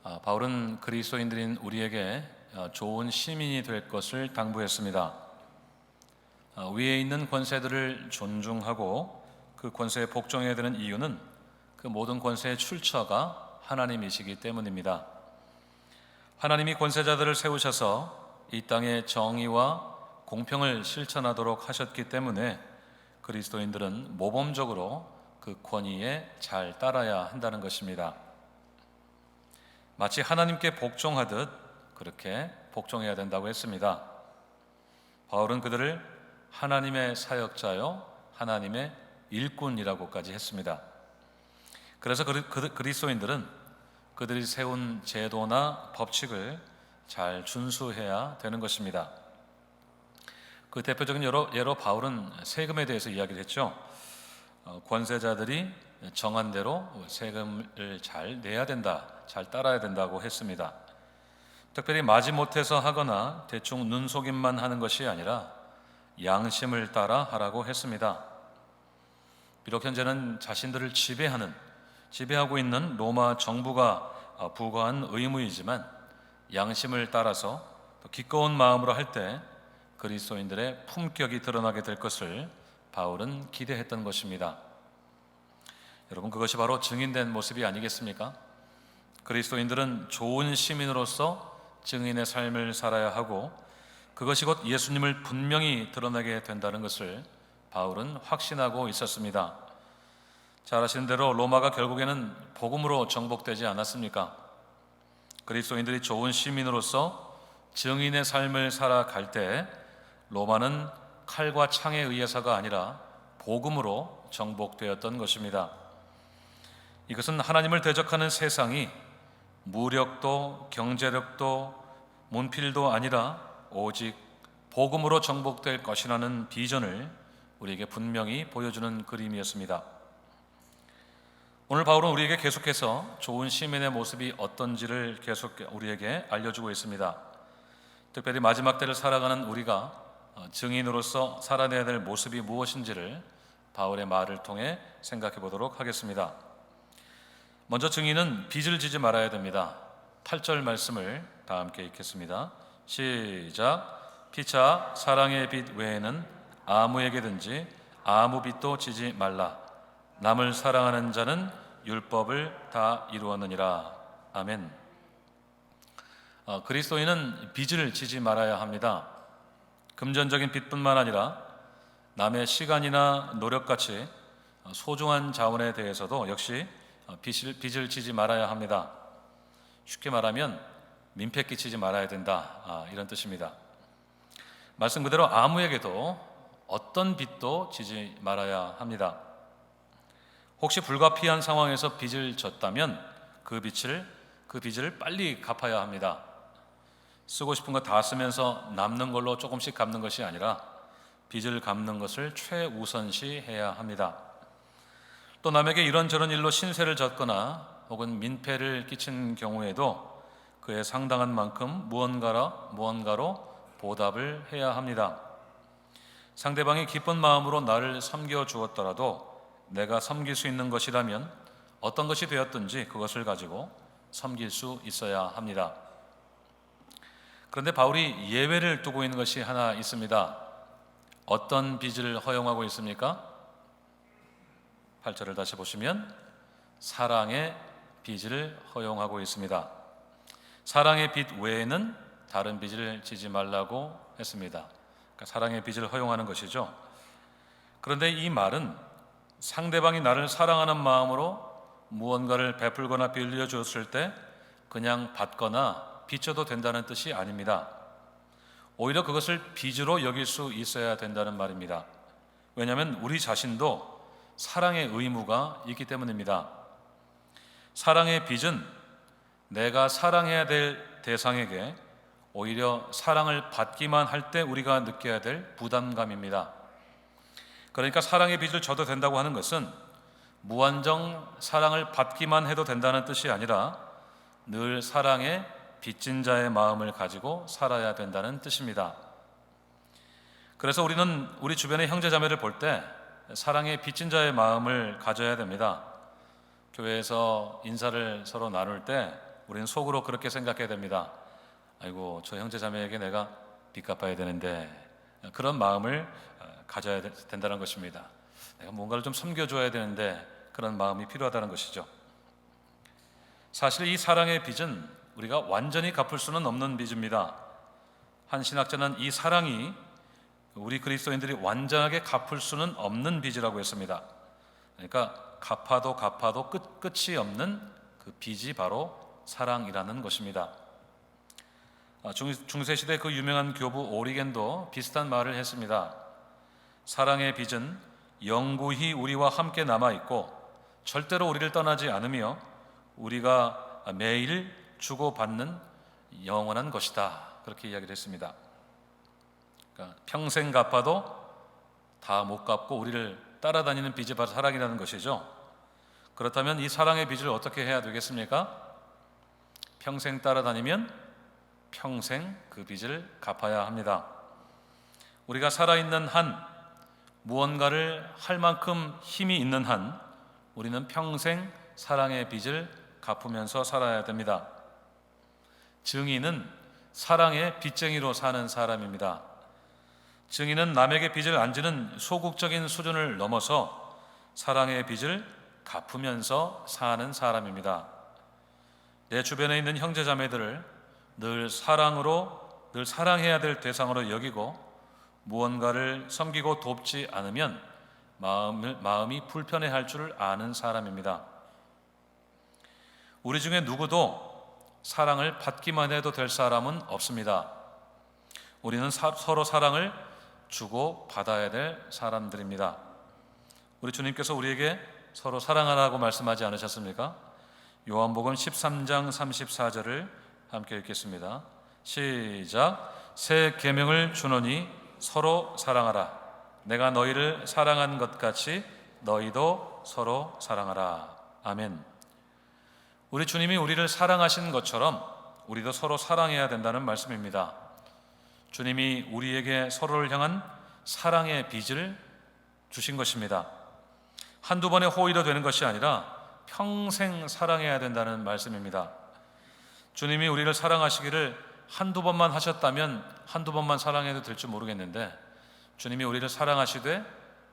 바울은 그리스도인들인 우리에게 좋은 시민이 될 것을 당부했습니다. 위에 있는 권세들을 존중하고 그 권세에 복종해야 되는 이유는 그 모든 권세의 출처가 하나님이시기 때문입니다. 하나님이 권세자들을 세우셔서 이 땅에 정의와 공평을 실천하도록 하셨기 때문에 그리스도인들은 모범적으로 그 권위에 잘 따라야 한다는 것입니다. 마치 하나님께 복종하듯 그렇게 복종해야 된다고 했습니다. 바울은 그들을 하나님의 사역자요 하나님의 일꾼이라고까지 했습니다. 그래서 그리스도인들은 그들이 세운 제도나 법칙을 잘 준수해야 되는 것입니다. 그 대표적인 예로 바울은 세금에 대해서 이야기를 했죠. 권세자들이 정한 대로 세금을 잘 내야 된다, 잘 따라야 된다고 했습니다. 특별히 마지못해서 하거나 대충 눈속임만 하는 것이 아니라 양심을 따라 하라고 했습니다. 비록 현재는 자신들을 지배하고 있는 로마 정부가 부과한 의무이지만 양심을 따라서 기꺼운 마음으로 할 때 그리스도인들의 품격이 드러나게 될 것을 바울은 기대했던 것입니다. 여러분, 그것이 바로 증인된 모습이 아니겠습니까? 그리스도인들은 좋은 시민으로서 증인의 삶을 살아야 하고 그것이 곧 예수님을 분명히 드러나게 된다는 것을 바울은 확신하고 있었습니다. 잘 아시는 대로 로마가 결국에는 복음으로 정복되지 않았습니까? 그리스도인들이 좋은 시민으로서 증인의 삶을 살아갈 때 로마는 칼과 창에 의해서가 아니라 복음으로 정복되었던 것입니다. 이것은 하나님을 대적하는 세상이 무력도 경제력도 문필도 아니라 오직 복음으로 정복될 것이라는 비전을 우리에게 분명히 보여주는 그림이었습니다. 오늘 바울은 우리에게 계속해서 좋은 시민의 모습이 어떤지를 계속 우리에게 알려주고 있습니다. 특별히 마지막 때를 살아가는 우리가 증인으로서 살아내야 될 모습이 무엇인지를 바울의 말을 통해 생각해 보도록 하겠습니다. 먼저 증인은 빚을 지지 말아야 됩니다. 8절 말씀을 다 함께 읽겠습니다. 시작. 피차 사랑의 빚 외에는 아무에게든지 아무 빚도 지지 말라. 남을 사랑하는 자는 율법을 다 이루었느니라. 아멘. 그리스도인은 빚을 지지 말아야 합니다. 금전적인 빚뿐만 아니라 남의 시간이나 노력같이 소중한 자원에 대해서도 역시 빚을 지지 말아야 합니다. 쉽게 말하면 민폐 끼치지 말아야 된다, 이런 뜻입니다. 말씀 그대로 아무에게도 어떤 빚도 지지 말아야 합니다. 혹시 불가피한 상황에서 빚을 졌다면 그 빚을 빨리 갚아야 합니다. 쓰고 싶은 거 다 쓰면서 남는 걸로 조금씩 갚는 것이 아니라 빚을 갚는 것을 최우선시 해야 합니다. 또 남에게 이런저런 일로 신세를 졌거나 혹은 민폐를 끼친 경우에도 그에 상당한 만큼 무언가로 보답을 해야 합니다. 상대방이 기쁜 마음으로 나를 섬겨 주었더라도 내가 섬길 수 있는 것이라면 어떤 것이 되었든지 그것을 가지고 섬길 수 있어야 합니다. 그런데 바울이 예외를 두고 있는 것이 하나 있습니다. 어떤 빚을 허용하고 있습니까? 8절을 다시 보시면 사랑의 빚을 허용하고 있습니다. 사랑의 빚 외에는 다른 빚을 지지 말라고 했습니다. 그러니까 사랑의 빚을 허용하는 것이죠. 그런데 이 말은 상대방이 나를 사랑하는 마음으로 무언가를 베풀거나 빌려줬을 때 그냥 받거나 빚져도 된다는 뜻이 아닙니다. 오히려 그것을 빚으로 여길 수 있어야 된다는 말입니다. 왜냐하면 우리 자신도 사랑의 의무가 있기 때문입니다. 사랑의 빚은 내가 사랑해야 될 대상에게 오히려 사랑을 받기만 할 때 우리가 느껴야 될 부담감입니다. 그러니까 사랑의 빚을 져도 된다고 하는 것은 무한정 사랑을 받기만 해도 된다는 뜻이 아니라 늘 사랑의 빚진 자의 마음을 가지고 살아야 된다는 뜻입니다. 그래서 우리는 우리 주변의 형제자매를 볼 때 사랑의 빚진 자의 마음을 가져야 됩니다. 교회에서 인사를 서로 나눌 때 우리는 속으로 그렇게 생각해야 됩니다. 아이고, 저 형제 자매에게 내가 빚 갚아야 되는데, 그런 마음을 가져야 된다는 것입니다. 내가 뭔가를 좀 섬겨줘야 되는데 그런 마음이 필요하다는 것이죠. 사실 이 사랑의 빚은 우리가 완전히 갚을 수는 없는 빚입니다. 한 신학자는 이 사랑이 우리 그리스도인들이 완전하게 갚을 수는 없는 빚이라고 했습니다. 그러니까 갚아도 끝이 없는 그 빚이 바로 사랑이라는 것입니다. 중세시대 그 유명한 교부 오리겐도 비슷한 말을 했습니다. 사랑의 빚은 영구히 우리와 함께 남아있고 절대로 우리를 떠나지 않으며 우리가 매일 주고받는 영원한 것이다. 그렇게 이야기를 했습니다. 그러니까 평생 갚아도 다 못 갚고 우리를 따라다니는 빚이 바로 사랑이라는 것이죠. 그렇다면 이 사랑의 빚을 어떻게 해야 되겠습니까? 평생 따라다니면 평생 그 빚을 갚아야 합니다. 우리가 살아있는 한, 무언가를 할 만큼 힘이 있는 한, 우리는 평생 사랑의 빚을 갚으면서 살아야 됩니다. 증인은 사랑의 빚쟁이로 사는 사람입니다. 증인은 남에게 빚을 안 지는 소극적인 수준을 넘어서 사랑의 빚을 갚으면서 사는 사람입니다. 내 주변에 있는 형제 자매들을 늘 사랑해야 될 대상으로 여기고 무언가를 섬기고 돕지 않으면 마음이 불편해할 줄 아는 사람입니다. 우리 중에 누구도 사랑을 받기만 해도 될 사람은 없습니다. 우리는 서로 사랑을 주고 받아야 될 사람들입니다. 우리 주님께서 우리에게 서로 사랑하라고 말씀하지 않으셨습니까? 요한복음 13장 34절을 함께 읽겠습니다. 시작. 새 계명을 주노니 서로 사랑하라. 내가 너희를 사랑한 것 같이 너희도 서로 사랑하라. 아멘. 우리 주님이 우리를 사랑하신 것처럼 우리도 서로 사랑해야 된다는 말씀입니다. 주님이 우리에게 서로를 향한 사랑의 빚을 주신 것입니다. 한두 번의 호의로 되는 것이 아니라 평생 사랑해야 된다는 말씀입니다. 주님이 우리를 사랑하시기를 한두 번만 하셨다면 한두 번만 사랑해도 될지 모르겠는데 주님이 우리를 사랑하시되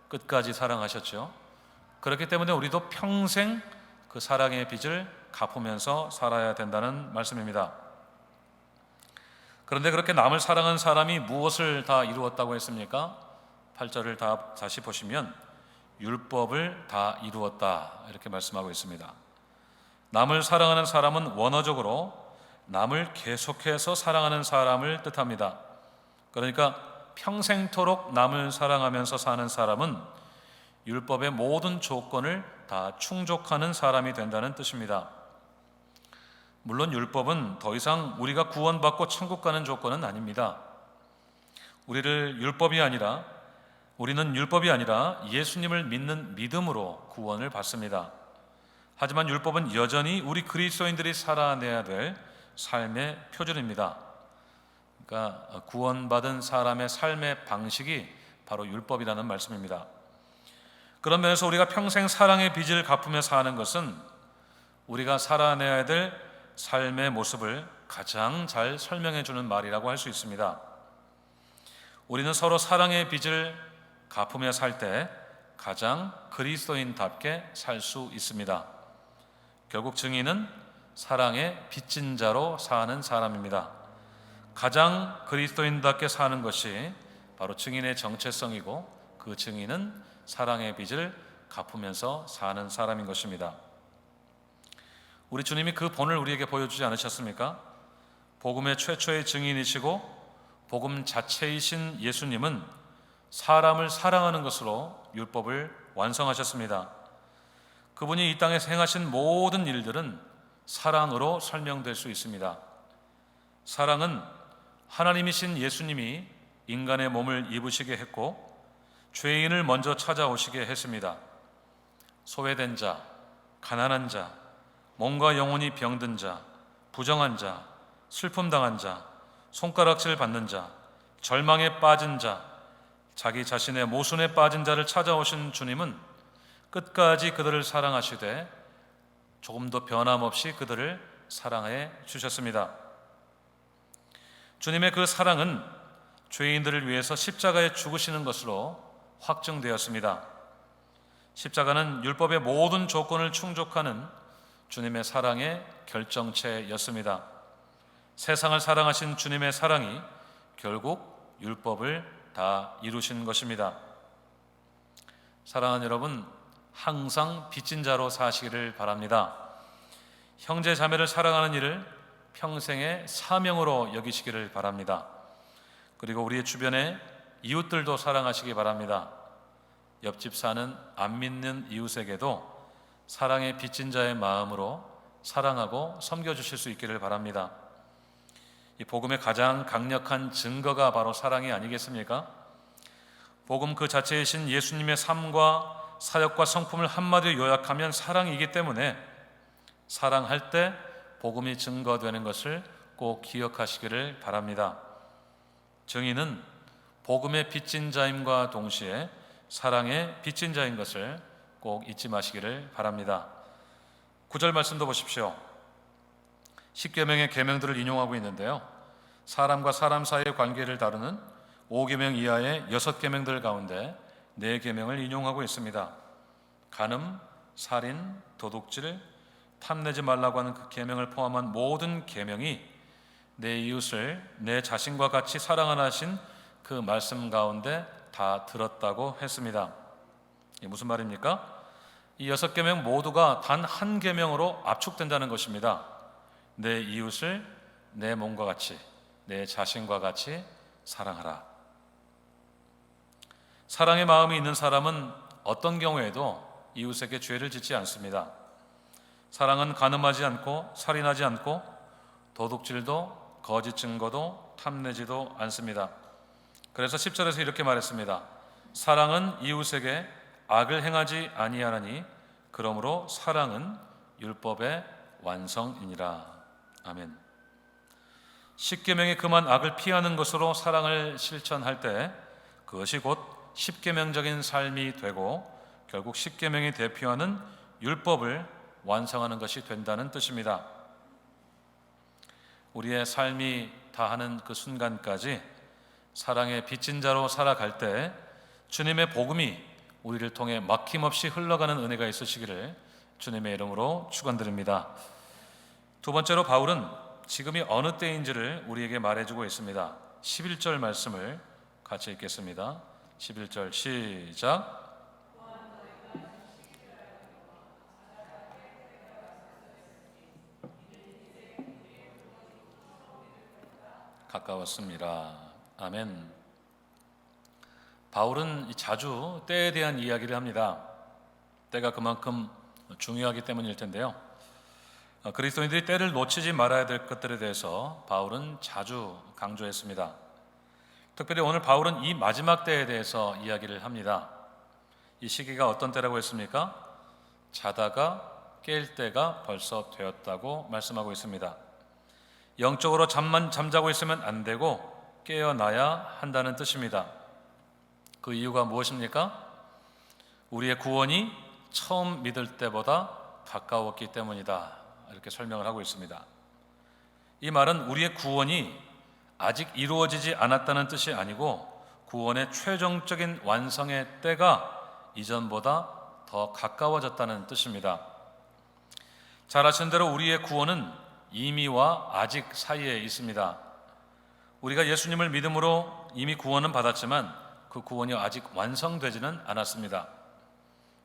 끝까지 사랑하셨죠. 그렇기 때문에 우리도 평생 그 사랑의 빚을 갚으면서 살아야 된다는 말씀입니다. 그런데 그렇게 남을 사랑한 사람이 무엇을 다 이루었다고 했습니까? 8절을 다시 보시면 율법을 다 이루었다 이렇게 말씀하고 있습니다. 남을 사랑하는 사람은 원어적으로 남을 계속해서 사랑하는 사람을 뜻합니다. 그러니까 평생토록 남을 사랑하면서 사는 사람은 율법의 모든 조건을 다 충족하는 사람이 된다는 뜻입니다. 물론 율법은 더 이상 우리가 구원받고 천국 가는 조건은 아닙니다. 우리는 율법이 아니라 예수님을 믿는 믿음으로 구원을 받습니다. 하지만 율법은 여전히 우리 그리스도인들이 살아내야 될 삶의 표준입니다. 그러니까 구원받은 사람의 삶의 방식이 바로 율법이라는 말씀입니다. 그런 면에서 우리가 평생 사랑의 빚을 갚으며 사는 것은 우리가 살아내야 될 삶의 모습을 가장 잘 설명해 주는 말이라고 할 수 있습니다. 우리는 서로 사랑의 빚을 갚으며 살 때 가장 그리스도인답게 살 수 있습니다. 결국 증인은 사랑의 빚진 자로 사는 사람입니다. 가장 그리스도인답게 사는 것이 바로 증인의 정체성이고 그 증인은 사랑의 빚을 갚으면서 사는 사람인 것입니다. 우리 주님이 그 본을 우리에게 보여주지 않으셨습니까? 복음의 최초의 증인이시고 복음 자체이신 예수님은 사람을 사랑하는 것으로 율법을 완성하셨습니다. 그분이 이 땅에서 행하신 모든 일들은 사랑으로 설명될 수 있습니다. 사랑은 하나님이신 예수님이 인간의 몸을 입으시게 했고 죄인을 먼저 찾아오시게 했습니다. 소외된 자, 가난한 자, 몸과 영혼이 병든 자, 부정한 자, 슬픔 당한 자, 손가락질 받는 자, 절망에 빠진 자, 자기 자신의 모순에 빠진 자를 찾아오신 주님은 끝까지 그들을 사랑하시되 조금도 변함없이 그들을 사랑해 주셨습니다. 주님의 그 사랑은 죄인들을 위해서 십자가에 죽으시는 것으로 확증되었습니다. 십자가는 율법의 모든 조건을 충족하는 주님의 사랑의 결정체였습니다. 세상을 사랑하신 주님의 사랑이 결국 율법을 다 이루신 것입니다. 사랑하는 여러분, 항상 빚진 자로 사시기를 바랍니다. 형제 자매를 사랑하는 일을 평생의 사명으로 여기시기를 바랍니다. 그리고 우리의 주변의 이웃들도 사랑하시기 바랍니다. 옆집 사는 안 믿는 이웃에게도 사랑의 빚진 자의 마음으로 사랑하고 섬겨주실 수 있기를 바랍니다. 이 복음의 가장 강력한 증거가 바로 사랑이 아니겠습니까? 복음 그 자체이신 예수님의 삶과 사역과 성품을 한마디로 요약하면 사랑이기 때문에 사랑할 때 복음이 증거되는 것을 꼭 기억하시기를 바랍니다. 증인은 복음의 빚진 자임과 동시에 사랑의 빚진 자인 것을 꼭 잊지 마시기를 바랍니다. 9절 말씀도 보십시오. 10계명의 계명들을 인용하고 있는데요, 사람과 사람 사이의 관계를 다루는 5계명 이하의 6계명들 가운데 4계명을 인용하고 있습니다. 간음, 살인, 도둑질, 탐내지 말라고 하는 그 계명을 포함한 모든 계명이 내 이웃을 내 자신과 같이 사랑하라 하신 그 말씀 가운데 다 들었다고 했습니다. 이게 무슨 말입니까? 이 6계명 모두가 단 한 계명으로 압축된다는 것입니다. 내 이웃을 내 몸과 같이, 내 자신과 같이 사랑하라. 사랑의 마음이 있는 사람은 어떤 경우에도 이웃에게 죄를 짓지 않습니다. 사랑은 간음하지 않고 살인하지 않고 도둑질도 거짓 증거도 탐내지도 않습니다. 그래서 10절에서 이렇게 말했습니다. 사랑은 이웃에게 악을 행하지 아니하나니 그러므로 사랑은 율법의 완성이니라. 아멘. 10계명이 그만 악을 피하는 것으로 사랑을 실천할 때 그것이 곧 10계명적인 삶이 되고 결국 10계명이 대표하는 율법을 완성하는 것이 된다는 뜻입니다. 우리의 삶이 다하는 그 순간까지 사랑의 빚진 자로 살아갈 때 주님의 복음이 우리를 통해 막힘없이 흘러가는 은혜가 있으시기를 주님의 이름으로 축원드립니다. 두 번째로 바울은 지금이 어느 때인지를 우리에게 말해주고 있습니다. 11절 말씀을 같이 읽겠습니다. 11절 시작. 가까웠습니다. 아멘. 바울은 자주 때에 대한 이야기를 합니다. 때가 그만큼 중요하기 때문일 텐데요. 그리스도인들이 때를 놓치지 말아야 될 것들에 대해서 바울은 자주 강조했습니다. 특별히 오늘 바울은 이 마지막 때에 대해서 이야기를 합니다. 이 시기가 어떤 때라고 했습니까? 자다가 깰 때가 벌써 되었다고 말씀하고 있습니다. 영적으로 잠자고 있으면 안 되고 깨어나야 한다는 뜻입니다. 그 이유가 무엇입니까? 우리의 구원이 처음 믿을 때보다 가까웠기 때문이다. 이렇게 설명을 하고 있습니다. 이 말은 우리의 구원이 아직 이루어지지 않았다는 뜻이 아니고 구원의 최종적인 완성의 때가 이전보다 더 가까워졌다는 뜻입니다. 잘 아시는 대로 우리의 구원은 이미와 아직 사이에 있습니다. 우리가 예수님을 믿음으로 이미 구원은 받았지만 그 구원이 아직 완성되지는 않았습니다.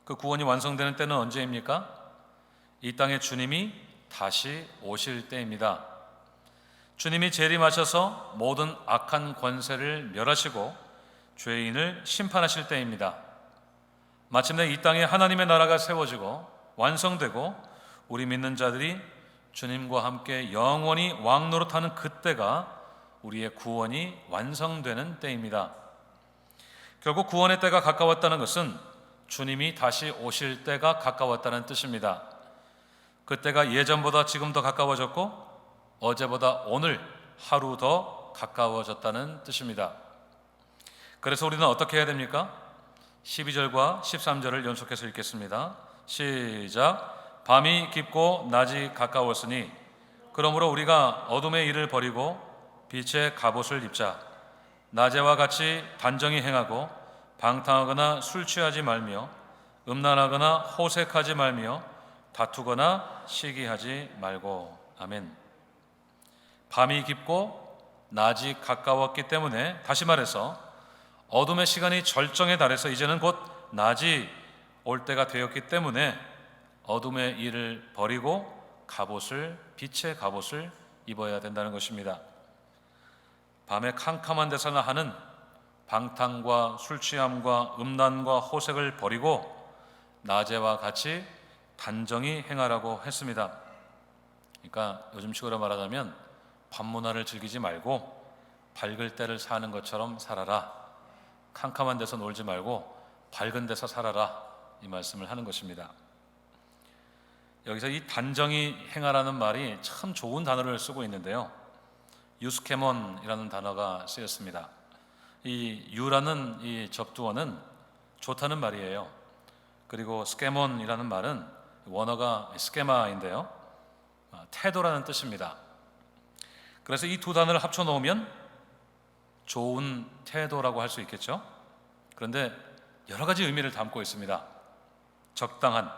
그 구원이 완성되는 때는 언제입니까? 이 땅에 주님이 다시 오실 때입니다. 주님이 재림하셔서 모든 악한 권세를 멸하시고 죄인을 심판하실 때입니다. 마침내 이 땅에 하나님의 나라가 세워지고 완성되고 우리 믿는 자들이 주님과 함께 영원히 왕노릇하는 그때가 우리의 구원이 완성되는 때입니다. 결국 구원의 때가 가까웠다는 것은 주님이 다시 오실 때가 가까웠다는 뜻입니다. 그때가 예전보다 지금 더 가까워졌고 어제보다 오늘 하루 더 가까워졌다는 뜻입니다. 그래서 우리는 어떻게 해야 됩니까? 12절과 13절을 연속해서 읽겠습니다. 시작. 밤이 깊고 낮이 가까웠으니 그러므로 우리가 어둠의 일을 버리고 빛의 갑옷을 입자. 낮에와 같이 단정히 행하고 방탕하거나 술 취하지 말며 음란하거나 호색하지 말며 다투거나 시기하지 말고. 아멘. 밤이 깊고 낮이 가까웠기 때문에, 다시 말해서 어둠의 시간이 절정에 달해서 이제는 곧 낮이 올 때가 되었기 때문에 어둠의 일을 버리고 빛의 갑옷을 입어야 된다는 것입니다. 밤에 캄캄한 데서나 하는 방탕과 술취함과 음란과 호색을 버리고 낮에와 같이 단정히 행하라고 했습니다. 그러니까 요즘식으로 말하자면 밤문화를 즐기지 말고 밝을 때를 사는 것처럼 살아라. 캄캄한 데서 놀지 말고 밝은 데서 살아라. 이 말씀을 하는 것입니다. 여기서 이 단정히 행하라는 말이 참 좋은 단어를 쓰고 있는데요, 유스케몬이라는 단어가 쓰였습니다. 이 유라는 이 접두어는 좋다는 말이에요. 그리고 스케몬이라는 말은 원어가 스케마인데요, 태도라는 뜻입니다. 그래서 이 두 단어를 합쳐 놓으면 좋은 태도라고 할 수 있겠죠. 그런데 여러 가지 의미를 담고 있습니다. 적당한,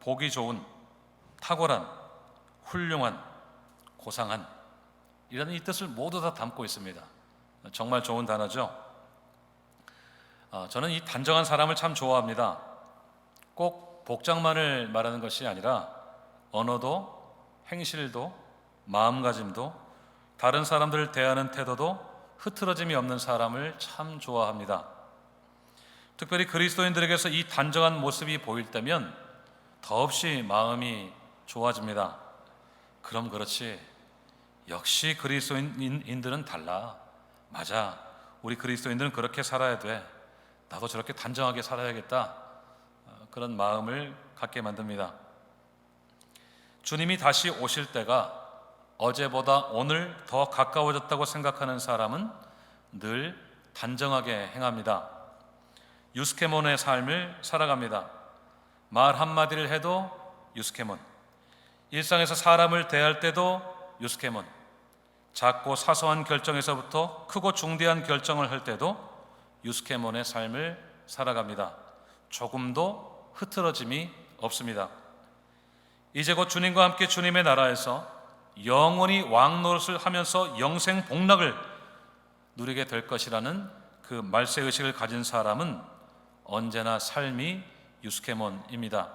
보기 좋은, 탁월한, 훌륭한, 고상한, 이라는 이 뜻을 모두 다 담고 있습니다. 정말 좋은 단어죠. 저는 이 단정한 사람을 참 좋아합니다. 꼭 복장만을 말하는 것이 아니라 언어도, 행실도, 마음가짐도, 다른 사람들을 대하는 태도도 흐트러짐이 없는 사람을 참 좋아합니다. 특별히 그리스도인들에게서 이 단정한 모습이 보일 때면 더없이 마음이 좋아집니다. 그럼 그렇지, 역시 그리스도인들은 달라. 맞아, 우리 그리스도인들은 그렇게 살아야 돼. 나도 저렇게 단정하게 살아야겠다. 그런 마음을 갖게 만듭니다. 주님이 다시 오실 때가 어제보다 오늘 더 가까워졌다고 생각하는 사람은 늘 단정하게 행합니다. 유스케몬의 삶을 살아갑니다. 말 한마디를 해도 유스케몬, 일상에서 사람을 대할 때도 유스케몬, 작고 사소한 결정에서부터 크고 중대한 결정을 할 때도 유스케몬의 삶을 살아갑니다. 조금도 흐트러짐이 없습니다. 이제 곧 주님과 함께 주님의 나라에서 영원히 왕노릇을 하면서 영생 복락을 누리게 될 것이라는 그 말세의식을 가진 사람은 언제나 삶이 유스케몬입니다.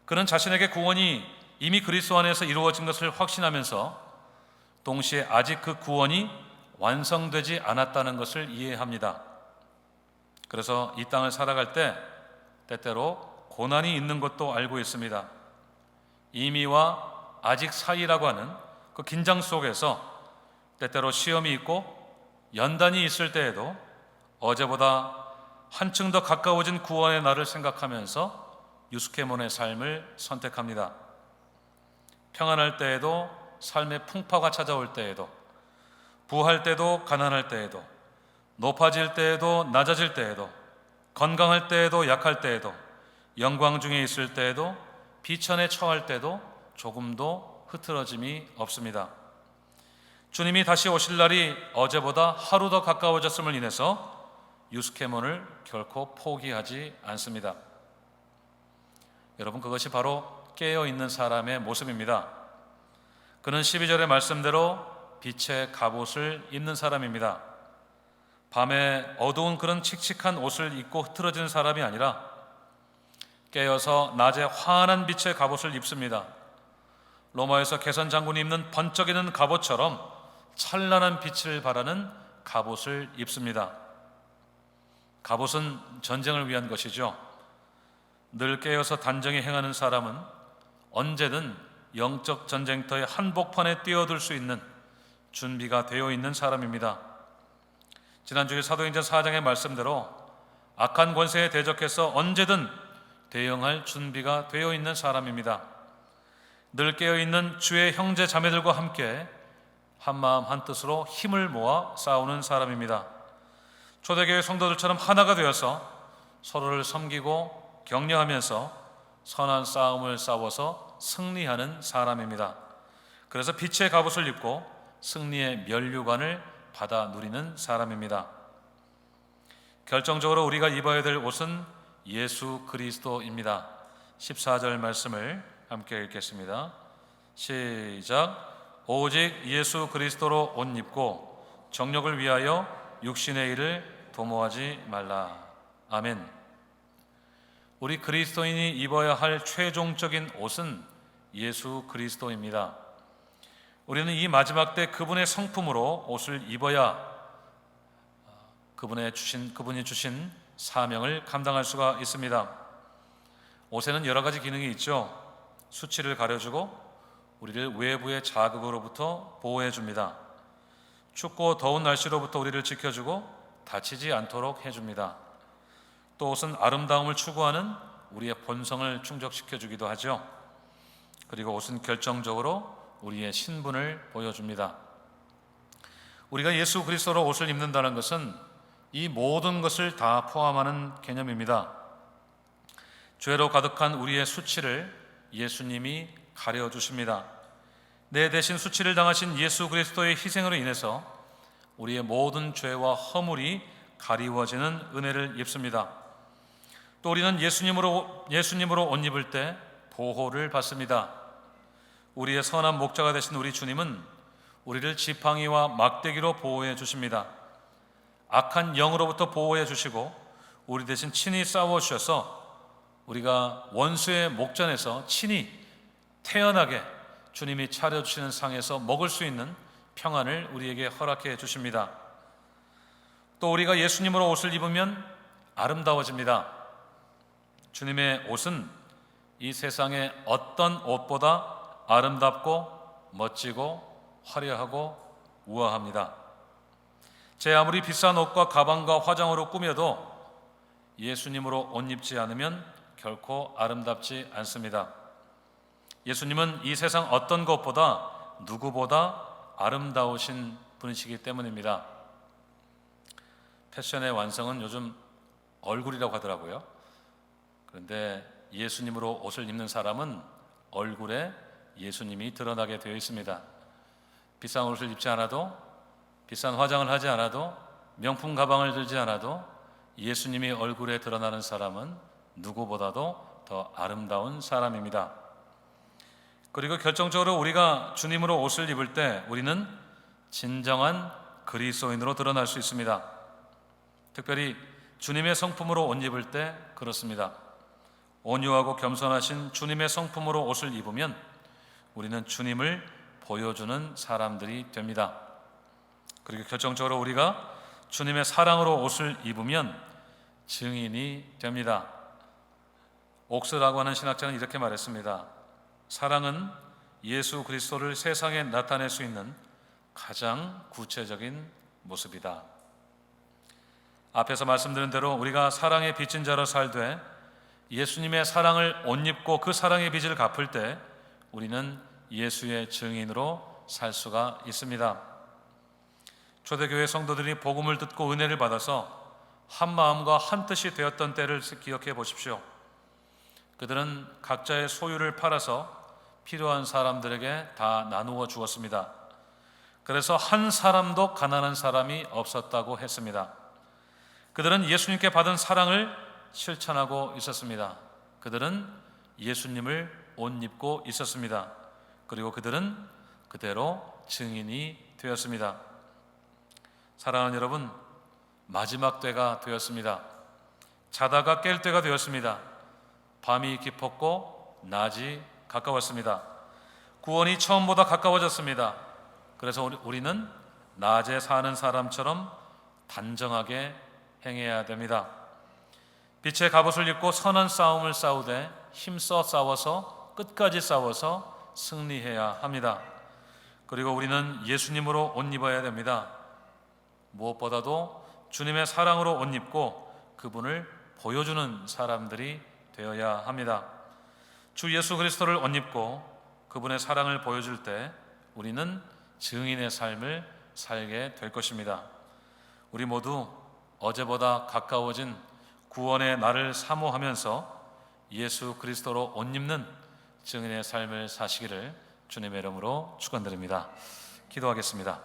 그는 자신에게 구원이 이미 그리스도 안에서 이루어진 것을 확신하면서 동시에 아직 그 구원이 완성되지 않았다는 것을 이해합니다. 그래서 이 땅을 살아갈 때 때때로 고난이 있는 것도 알고 있습니다. 이미와 아직 사이라고 하는 그 긴장 속에서 때때로 시험이 있고 연단이 있을 때에도 어제보다 한층 더 가까워진 구원의 날을 생각하면서 유스케몬의 삶을 선택합니다. 평안할 때에도, 삶의 풍파가 찾아올 때에도, 부할 때도 가난할 때에도, 높아질 때에도 낮아질 때에도, 건강할 때에도 약할 때에도, 영광 중에 있을 때에도, 비천에 처할 때도 조금도 흐트러짐이 없습니다. 주님이 다시 오실 날이 어제보다 하루 더 가까워졌음을 인해서 유스케몬을 결코 포기하지 않습니다. 여러분, 그것이 바로 깨어있는 사람의 모습입니다. 그는 12절의 말씀대로 빛의 갑옷을 입는 사람입니다. 밤에 어두운 그런 칙칙한 옷을 입고 흐트러지는 사람이 아니라 깨어서 낮에 환한 빛의 갑옷을 입습니다. 로마에서 개선 장군이 입는 번쩍이는 갑옷처럼 찬란한 빛을 발하는 갑옷을 입습니다. 갑옷은 전쟁을 위한 것이죠. 늘 깨어서 단정히 행하는 사람은 언제든 영적 전쟁터의 한복판에 뛰어들 수 있는 준비가 되어 있는 사람입니다. 지난주에 사도행전 4장의 말씀대로 악한 권세에 대적해서 언제든 대응할 준비가 되어 있는 사람입니다. 늘 깨어있는 주의 형제 자매들과 함께 한마음 한뜻으로 힘을 모아 싸우는 사람입니다. 초대교회 성도들처럼 하나가 되어서 서로를 섬기고 격려하면서 선한 싸움을 싸워서 승리하는 사람입니다. 그래서 빛의 갑옷을 입고 승리의 면류관을 받아 누리는 사람입니다. 결정적으로 우리가 입어야 될 옷은 예수 그리스도입니다. 14절 말씀을 함께 읽겠습니다. 시작. 오직 예수 그리스도로 옷 입고 정욕을 위하여 육신의 일을 도모하지 말라. 아멘. 우리 그리스도인이 입어야 할 최종적인 옷은 예수 그리스도입니다. 우리는 이 마지막 때 그분의 성품으로 옷을 입어야 그분이 주신 사명을 감당할 수가 있습니다. 옷에는 여러 가지 기능이 있죠. 수치를 가려주고 우리를 외부의 자극으로부터 보호해 줍니다. 춥고 더운 날씨로부터 우리를 지켜주고 다치지 않도록 해줍니다. 또 옷은 아름다움을 추구하는 우리의 본성을 충족시켜 주기도 하죠. 그리고 옷은 결정적으로 우리의 신분을 보여줍니다. 우리가 예수 그리스도로 옷을 입는다는 것은 이 모든 것을 다 포함하는 개념입니다. 죄로 가득한 우리의 수치를 예수님이 가려주십니다. 내 대신 수치를 당하신 예수 그리스도의 희생으로 인해서 우리의 모든 죄와 허물이 가리워지는 은혜를 입습니다. 또 우리는 예수님으로 옷 입을 때 보호를 받습니다. 우리의 선한 목자가 되신 우리 주님은 우리를 지팡이와 막대기로 보호해 주십니다. 악한 영으로부터 보호해 주시고 우리 대신 친히 싸워 주셔서 우리가 원수의 목전에서 친히 태연하게 주님이 차려주시는 상에서 먹을 수 있는 평안을 우리에게 허락해 주십니다. 또 우리가 예수님으로 옷을 입으면 아름다워집니다. 주님의 옷은 이 세상의 어떤 옷보다 아름답고 멋지고 화려하고 우아합니다. 제 아무리 비싼 옷과 가방과 화장으로 꾸며도 예수님으로 옷 입지 않으면 결코 아름답지 않습니다. 예수님은 이 세상 어떤 것보다 누구보다 아름다우신 분이시기 때문입니다. 패션의 완성은 요즘 얼굴이라고 하더라고요. 그런데 예수님으로 옷을 입는 사람은 얼굴에 예수님이 드러나게 되어 있습니다. 비싼 옷을 입지 않아도, 비싼 화장을 하지 않아도, 명품 가방을 들지 않아도 예수님이 얼굴에 드러나는 사람은 누구보다도 더 아름다운 사람입니다. 그리고 결정적으로 우리가 주님으로 옷을 입을 때 우리는 진정한 그리스도인으로 드러날 수 있습니다. 특별히 주님의 성품으로 옷 입을 때 그렇습니다. 온유하고 겸손하신 주님의 성품으로 옷을 입으면 우리는 주님을 보여주는 사람들이 됩니다. 그리고 결정적으로 우리가 주님의 사랑으로 옷을 입으면 증인이 됩니다. 옥스라고 하는 신학자는 이렇게 말했습니다. 사랑은 예수 그리스도를 세상에 나타낼 수 있는 가장 구체적인 모습이다. 앞에서 말씀드린 대로 우리가 사랑의 빚진 자로 살되 예수님의 사랑을 옷 입고 그 사랑의 빚을 갚을 때 우리는 예수의 증인으로 살 수가 있습니다. 초대교회 성도들이 복음을 듣고 은혜를 받아서 한 마음과 한 뜻이 되었던 때를 기억해 보십시오. 그들은 각자의 소유를 팔아서 필요한 사람들에게 다 나누어 주었습니다. 그래서 한 사람도 가난한 사람이 없었다고 했습니다. 그들은 예수님께 받은 사랑을 실천하고 있었습니다. 그들은 예수님을 옷 입고 있었습니다. 그리고 그들은 그대로 증인이 되었습니다. 사랑하는 여러분, 마지막 때가 되었습니다. 자다가 깰 때가 되었습니다. 밤이 깊었고 낮이 가까웠습니다. 구원이 처음보다 가까워졌습니다. 그래서 우리는 낮에 사는 사람처럼 단정하게 행해야 됩니다. 빛의 갑옷을 입고 선한 싸움을 싸우되 힘써 싸워서 끝까지 싸워서 승리해야 합니다. 그리고 우리는 예수님으로 옷 입어야 됩니다. 무엇보다도 주님의 사랑으로 옷 입고 그분을 보여주는 사람들이 되어야 합니다. 주 예수 그리스도를 옷 입고 그분의 사랑을 보여줄 때 우리는 증인의 삶을 살게 될 것입니다. 우리 모두 어제보다 가까워진 구원의 날을 사모하면서 예수 그리스도로 옷 입는 증인의 삶을 사시기를 주님의 이름으로 축원드립니다. 기도하겠습니다.